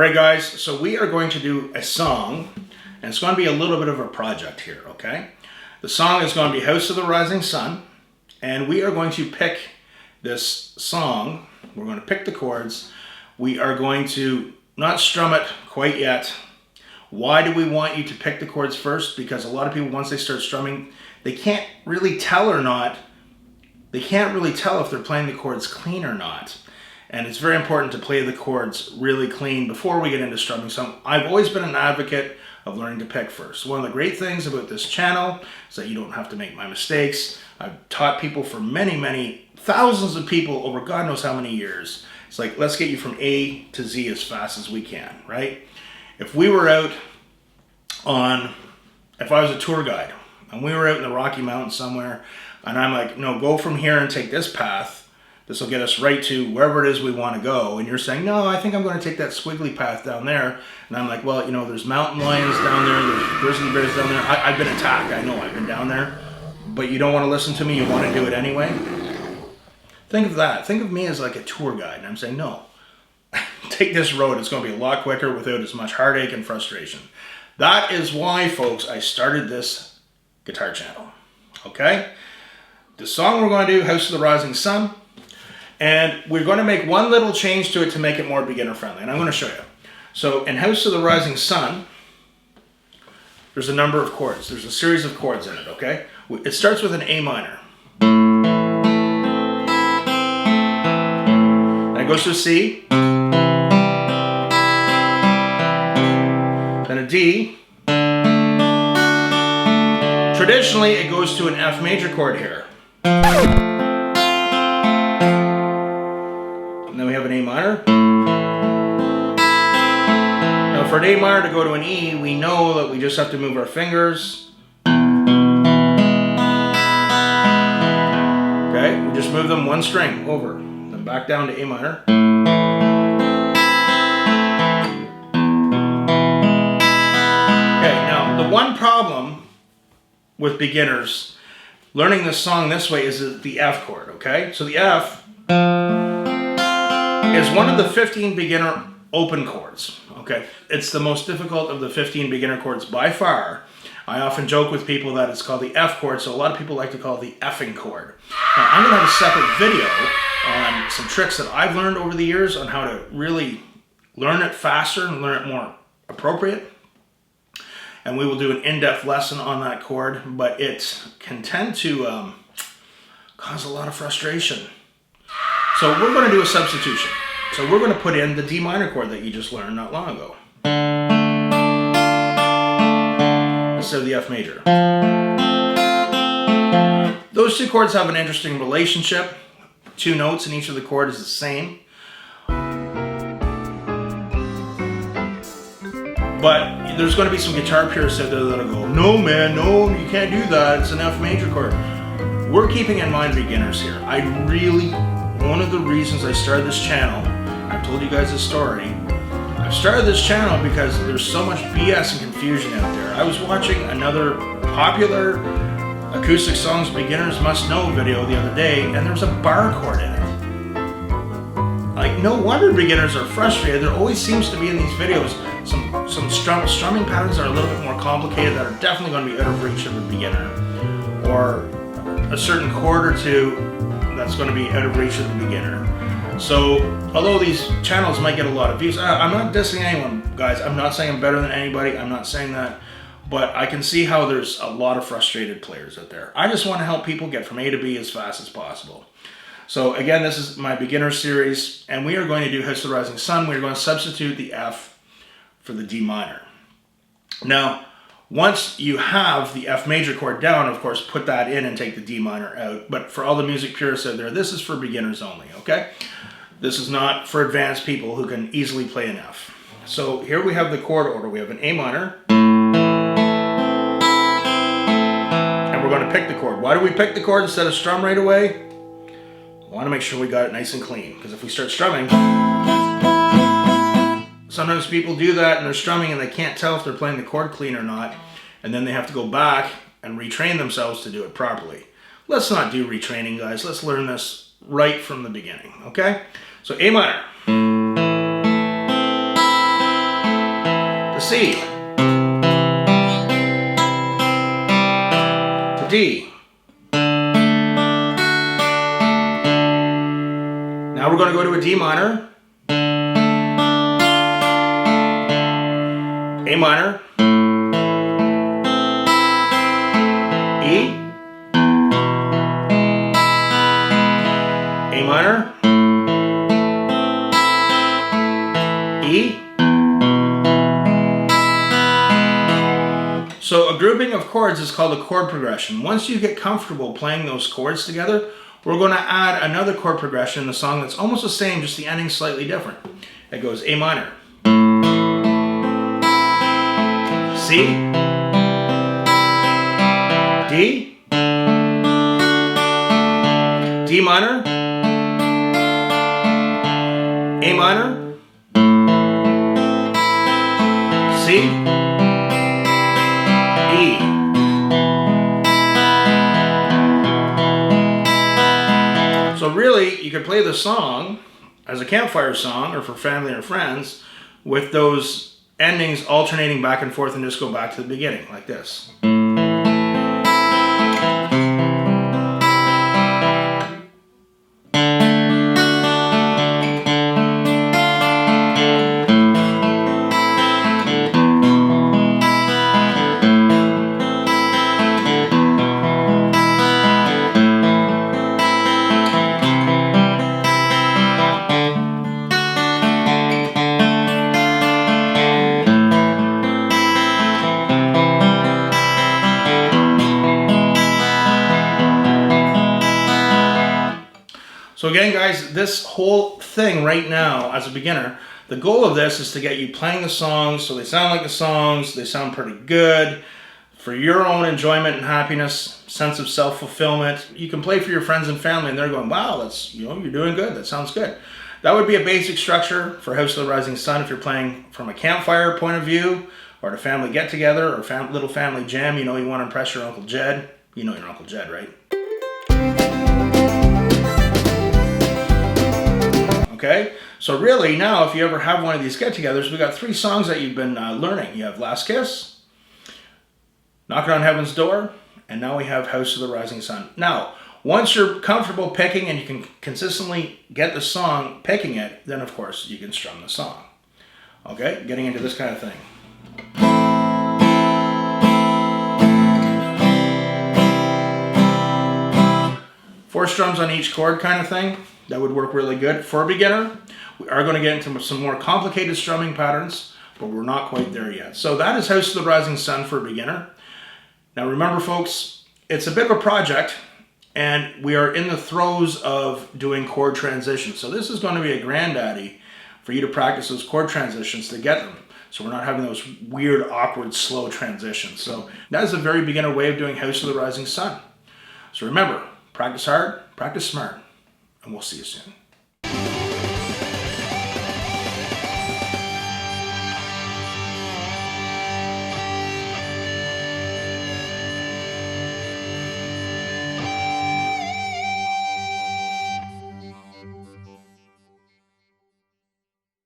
Alright guys, so we are going to do a song, and it's going to be a little bit of a project here, okay? The song is going to be House of the Rising Sun, and we are going to pick this song. We're going to pick the chords. We are going to not strum it quite yet. Why do we want you to pick the chords first? Because a lot of people, once they start strumming, they can't really tell or not. They can't really tell if they're playing the chords clean or not. And it's very important to play the chords really clean before we get into strumming. So I've always been an advocate of learning to pick first. One of the great things about this channel is that you don't have to make my mistakes. I've taught people for many, thousands of people over God knows how many years. It's like, let's get you from A to Z as fast as we can, right? If we were out on, if I was a tour guide and we were out in the Rocky Mountains somewhere and I'm like, no, go from here and take this path. This will get us right to wherever it is we want to go. And you're saying, no, I think I'm going to take that squiggly path down there. And I'm like, well, you know, there's mountain lions down there. There's grizzly bears down there. I've been attacked. I know I've been down there. But you don't want to listen to me. You want to do it anyway. Think of that. Think of me as like a tour guide. And I'm saying, no, take this road. It's going to be a lot quicker without as much heartache and frustration. That is why, folks, I started this guitar channel. Okay? The song we're going to do, House of the Rising Sun. And we're going to make one little change to it to make it more beginner friendly. And I'm going to show you. So in House of the Rising Sun, there's a number of chords. There's a series of chords in it, okay? It starts with an A minor. And it goes to a C. Then a D. Traditionally, it goes to an F major chord here. And then we have an A minor. Now for an A minor to go to an E, we know that we just have to move our fingers. Okay, we just move them one string over, then back down to A minor. Okay, now the one problem with beginners learning this song this way is the F chord, okay? So the F is one of the 15 beginner open chords, okay? It's the most difficult of the 15 beginner chords by far. I often joke with people that it's called the F chord, so a lot of people like to call it the effing chord. Now, I'm gonna have a separate video on some tricks that I've learned over the years on how to really learn it faster and learn it more appropriate. And we will do an in-depth lesson on that chord, but it can tend to cause a lot of frustration. So we're going to do a substitution. So we're going to put in the D minor chord that you just learned not long ago, instead of the F major. Those two chords have an interesting relationship. Two notes in each of the chords is the same. But there's going to be some guitar purists out there that'll go, no man, no, you can't do that, it's an F major chord. We're keeping in mind beginners here. One of the reasons I started this channel, I've told you guys a story. I've started this channel because there's so much BS and confusion out there. I was watching another popular acoustic songs beginners must know video the other day, and there was a bar chord in it. Like, no wonder beginners are frustrated. There always seems to be in these videos some strumming patterns that are a little bit more complicated that are definitely going to be out of reach of a beginner, or a certain chord or two that's going to be out of reach of the beginner. So although these channels might get a lot of views, I'm not dissing anyone, guys. I'm not saying I'm better than anybody. I'm not saying that. But I can see how there's a lot of frustrated players out there. I just want to help people get from A to B as fast as possible. So again, this is my beginner series, and we are going to do House of the Rising Sun. We're going to substitute the F for the D minor. Now, once you have the F major chord down, of course, put that in and take the D minor out. But for all the music purists out there, this is for beginners only, okay? This is not for advanced people who can easily play an F. So here we have the chord order. We have an A minor. And we're going to pick the chord. Why do we pick the chord instead of strum right away? I want to make sure we got it nice and clean. Because if we start strumming, sometimes people do that and they're strumming and they can't tell if they're playing the chord clean or not. And then they have to go back and retrain themselves to do it properly. Let's not do retraining, guys. Let's learn this right from the beginning, okay? So A minor. C, to D. Now we're going to go to a D minor, A minor, E, A minor, E. So a grouping of chords is called a chord progression. Once you get comfortable playing those chords together, we're going to add another chord progression in the song that's almost the same, just the ending's slightly different. It goes A minor, C, D, D minor, A minor, C, E. So really, you could play the song as a campfire song or for family or friends with those endings alternating back and forth and just go back to the beginning like this. So again, guys, this whole thing right now, as a beginner, the goal of this is to get you playing the songs so they sound like the songs, they sound pretty good, for your own enjoyment and happiness, sense of self-fulfillment. You can play for your friends and family and they're going, wow, that's, you're doing good, that sounds good. That would be a basic structure for House of the Rising Sun if you're playing from a campfire point of view, or at a family get-together, or little family jam. You want to impress your Uncle Jed. You know your Uncle Jed, right? Okay, so really now if you ever have one of these get-togethers, we got 3 songs that you've been learning. You have Last Kiss, Knockin' on Heaven's Door, and now we have House of the Rising Sun. Now, once you're comfortable picking and you can consistently get the song picking it, then of course you can strum the song. Okay, getting into this kind of thing. 4 strums on each chord kind of thing. That would work really good. For a beginner, we are going to get into some more complicated strumming patterns, but we're not quite there yet. So that is House of the Rising Sun for a beginner. Now remember folks, it's a bit of a project and we are in the throes of doing chord transitions. So this is going to be a granddaddy for you to practice those chord transitions to get them. So we're not having those weird, awkward, slow transitions. So that is a very beginner way of doing House of the Rising Sun. So remember, practice hard, practice smart, and we'll see you soon.